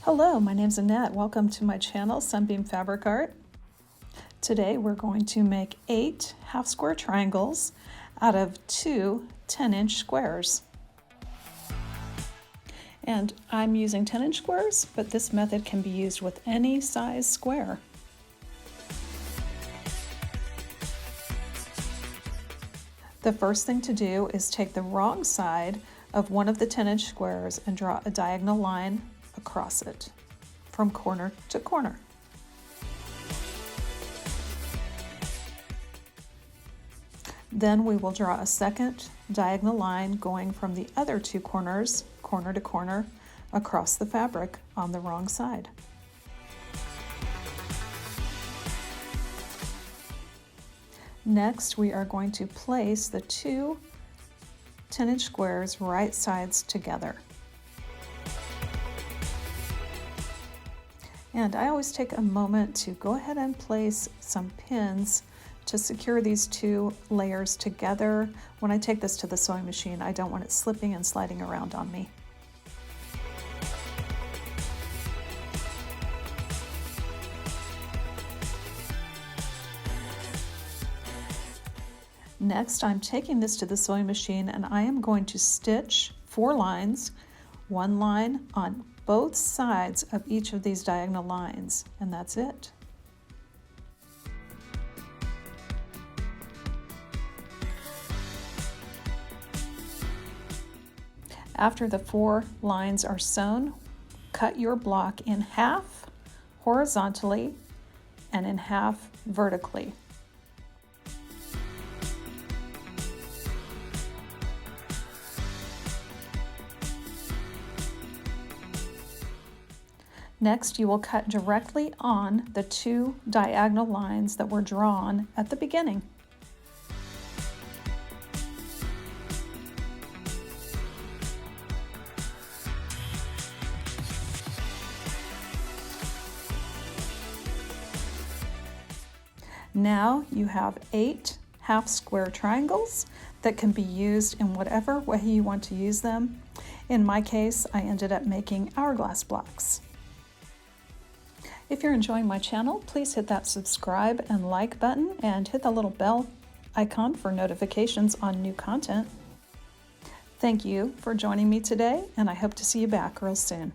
Hello, my name's Annette. Welcome to my channel, Sunbeam Fabric Art. Today we're going to make 8 half square triangles out of 2 10-inch squares. And I'm using 10-inch squares, but this method can be used with any size square. The first thing to do is take the wrong side of one of the 10-inch squares and draw a diagonal line across it from corner to corner. Then we will draw a second diagonal line going from the other 2 corners, corner to corner, across the fabric on the wrong side. Next, we are going to place the 2 10-inch squares right sides together. And I always take a moment to go ahead and place some pins to secure these 2 layers together. When I take this to the sewing machine, I don't want it slipping and sliding around on me. Next, I'm taking this to the sewing machine and I am going to stitch 4 lines, 1 line on both sides of each of these diagonal lines, and that's it. After the 4 lines are sewn, cut your block in half horizontally and in half vertically. Next, you will cut directly on the 2 diagonal lines that were drawn at the beginning. Now you have 8 half square triangles that can be used in whatever way you want to use them. In my case, I ended up making hourglass blocks. If you're enjoying my channel, please hit that subscribe and like button and hit the little bell icon for notifications on new content. Thank you for joining me today, and I hope to see you back real soon.